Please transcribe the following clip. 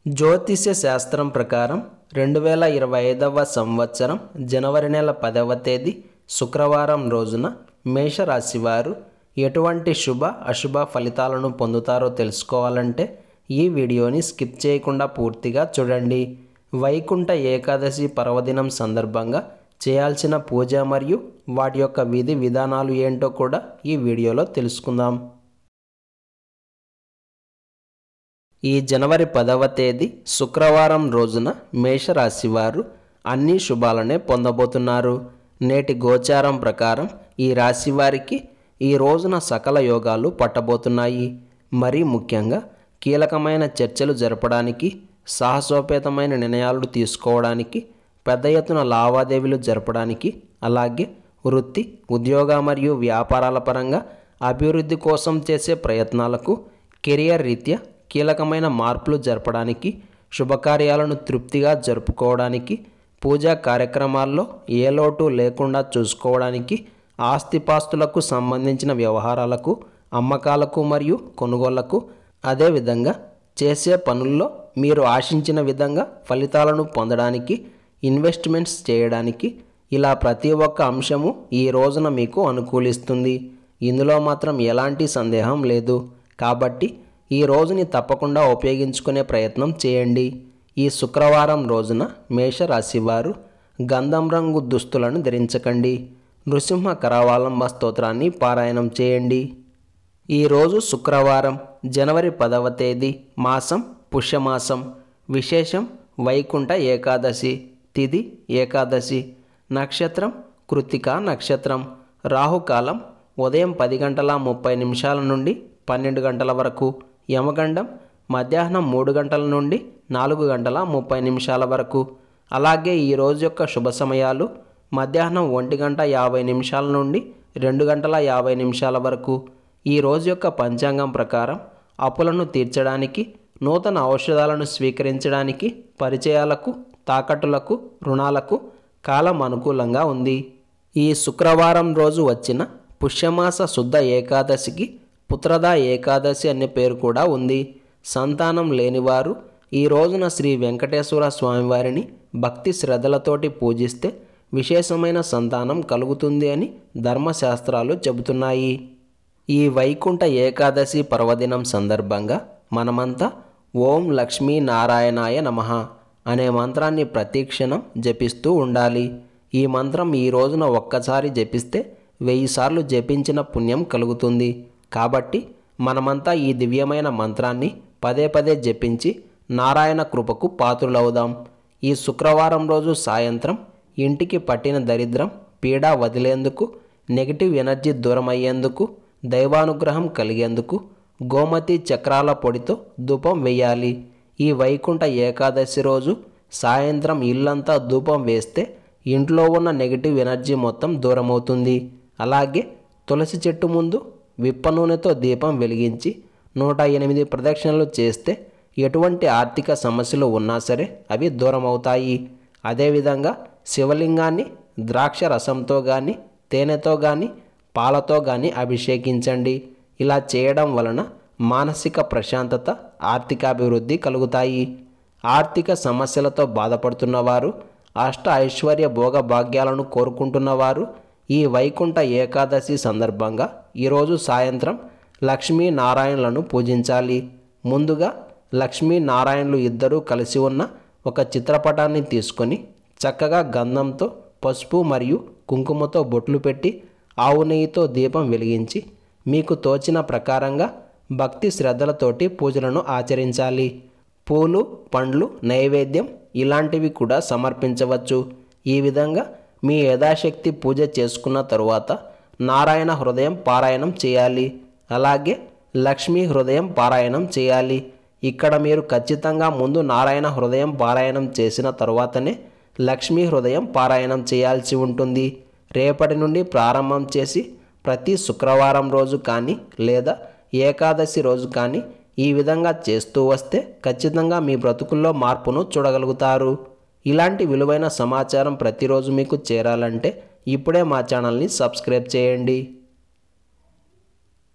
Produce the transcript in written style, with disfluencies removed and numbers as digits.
జ్యోతిష్య శాస్త్రం ప్రకారం 2025వ సంవత్సరం జనవరి నెల 10వ తేదీ శుక్రవారం రోజున మేషరాశి వారు ఎటువంటి శుభ అశుభ ఫలితాలను పొందుతారో తెలుసుకోవాలంటే ఈ వీడియోని స్కిప్ చేయకుండా పూర్తిగా చూడండి. వైకుంఠ ఏకాదశి పర్వదినం సందర్భంగా చేయాల్సిన పూజ మరియు వాటి యొక్క విధి విధానాలు ఏంటో కూడా ఈ వీడియోలో తెలుసుకుందాం. ఈ జనవరి 10వ తేదీ శుక్రవారం రోజున మేషరాశి వారు అన్ని శుభాలనే పొందబోతున్నారు. నేటి గోచారం ప్రకారం ఈ రాశి వారికి ఈ రోజున సకల యోగాలు పట్టబోతున్నాయి. మరీ ముఖ్యంగా కీలకమైన చర్చలు జరపడానికి, సాహసోపేతమైన నిర్ణయాలు తీసుకోవడానికి, పెద్ద ఎత్తున లావాదేవీలు జరపడానికి, అలాగే వృత్తి, ఉద్యోగ మరియు వ్యాపారాల పరంగా అభివృద్ధి కోసం చేసే ప్రయత్నాలకు, కెరియర్ రీత్యా కీలకమైన మార్పులు జరపడానికి, శుభకార్యాలను తృప్తిగా జరుపుకోవడానికి, పూజా కార్యక్రమాల్లో ఏ లోటు లేకుండా చూసుకోవడానికి, ఆస్తిపాస్తులకు సంబంధించిన వ్యవహారాలకు, అమ్మకాలకు మరియు కొనుగోళ్లకు, అదేవిధంగా చేసే పనుల్లో మీరు ఆశించిన విధంగా ఫలితాలను పొందడానికి, ఇన్వెస్ట్మెంట్స్ చేయడానికి, ఇలా ప్రతి ఒక్క అంశము ఈ రోజున మీకు అనుకూలిస్తుంది. ఇందులో మాత్రం ఎలాంటి సందేహం లేదు. కాబట్టి ఈ రోజుని తప్పకుండా ఉపయోగించుకునే ప్రయత్నం చేయండి. ఈ శుక్రవారం రోజున మేషరాశి వారు గంధం రంగు దుస్తులను ధరించకండి. నృసింహ కరావలంబ స్తోత్రాన్ని పారాయణం చేయండి. ఈరోజు శుక్రవారం జనవరి 10వ తేదీ, మాసం పుష్యమాసం, విశేషం వైకుంఠ ఏకాదశి, తిథి ఏకాదశి, నక్షత్రం కృత్తికా నక్షత్రం, రాహుకాలం ఉదయం 10:30 నుండి 12 వరకు, యమగండం మధ్యాహ్నం 3 గంటల నుండి 4:30 వరకు. అలాగే ఈ రోజు యొక్క శుభ సమయాలు మధ్యాహ్నం 1:50 నుండి 2:50 వరకు. ఈ రోజు యొక్క పంచాంగం ప్రకారం అప్పులను తీర్చడానికి, నూతన ఔషధాలను స్వీకరించడానికి, పరిచయాలకు, తాకట్టులకు, రుణాలకు కాలం అనుకూలంగా ఉంది. ఈ శుక్రవారం రోజు వచ్చిన పుష్యమాస శుద్ధ ఏకాదశికి పుత్రదా ఏకాదశి అనే పేరు కూడా ఉంది. సంతానం లేనివారు ఈ రోజున శ్రీ వెంకటేశ్వర స్వామివారిని భక్తి శ్రద్ధలతోటి పూజిస్తే విశేషమైన సంతానం కలుగుతుంది అని ధర్మశాస్త్రాలు చెబుతున్నాయి. ఈ వైకుంఠ ఏకాదశి పర్వదినం సందర్భంగా మనమంతా ఓం లక్ష్మీ నారాయణాయ నమః అనే మంత్రాన్ని ప్రతిక్షణం జపిస్తూ ఉండాలి. ఈ మంత్రం ఈ రోజున ఒక్కసారి జపిస్తే 1000 సార్లు జపించిన పుణ్యం కలుగుతుంది. కాబట్టి మనమంతా ఈ దివ్యమైన మంత్రాన్ని పదే పదే జపించి నారాయణ కృపకు పాత్రులవుదాం. ఈ శుక్రవారం రోజు సాయంత్రం ఇంటికి పట్టిన దరిద్రం, పీడ వదిలేందుకు, నెగిటివ్ ఎనర్జీ దూరం అయ్యేందుకు, దైవానుగ్రహం కలిగేందుకు గోమతి చక్రాల పొడితో ధూపం వేయాలి. ఈ వైకుంఠ ఏకాదశి రోజు సాయంత్రం ఇల్లంతా ధూపం వేస్తే ఇంట్లో ఉన్న నెగిటివ్ ఎనర్జీ మొత్తం దూరమవుతుంది. అలాగే తులసి చెట్టు ముందు విప్ప నూనెతో దీపం వెలిగించి 108 ప్రదక్షిణలు చేస్తే ఎటువంటి ఆర్థిక సమస్యలు ఉన్నా సరే అవి దూరం అవుతాయి. అదేవిధంగా శివలింగాన్ని ద్రాక్ష రసంతో కానీ, తేనెతో కానీ, పాలతో కానీ అభిషేకించండి. ఇలా చేయడం వలన మానసిక ప్రశాంతత, ఆర్థికాభివృద్ధి కలుగుతాయి. ఆర్థిక సమస్యలతో బాధపడుతున్నవారు, అష్ట ఐశ్వర్య భోగ భాగ్యాలను కోరుకుంటున్నవారు ఈ వైకుంఠ ఏకాదశి సందర్భంగా ఈరోజు సాయంత్రం లక్ష్మీనారాయణులను పూజించాలి. ముందుగా లక్ష్మీనారాయణులు ఇద్దరూ కలిసి ఉన్న ఒక చిత్రపటాన్ని తీసుకొని చక్కగా గంధంతో, పసుపు మరియు కుంకుమతో బొట్లు పెట్టి ఆవు నెయ్యితో దీపం వెలిగించి మీకు తోచిన ప్రకారంగా భక్తి శ్రద్ధలతోటి పూజలను ఆచరించాలి. పూలు, పండ్లు, నైవేద్యం ఇలాంటివి కూడా సమర్పించవచ్చు. ఈ విధంగా మీ యథాశక్తి పూజ చేసుకున్న తరువాత నారాయణ హృదయం పారాయణం చేయాలి. అలాగే లక్ష్మీ హృదయం పారాయణం చేయాలి. ఇక్కడ మీరు ఖచ్చితంగా ముందు నారాయణ హృదయం పారాయణం చేసిన తరువాతనే లక్ష్మీ హృదయం పారాయణం చేయాల్సి ఉంటుంది. రేపటి నుండి ప్రారంభం చేసి ప్రతి శుక్రవారం రోజు కానీ లేదా ఏకాదశి రోజు కానీ ఈ విధంగా చేస్తూ వస్తే ఖచ్చితంగా మీ బ్రతుకుల్లో మార్పును చూడగలుగుతారు. ఇలాంటి విలువైన సమాచారం ప్రతిరోజు మీకు చేరాలంటే ఇప్పుడే మా ఛానల్ని సబ్స్క్రైబ్ చేయండి.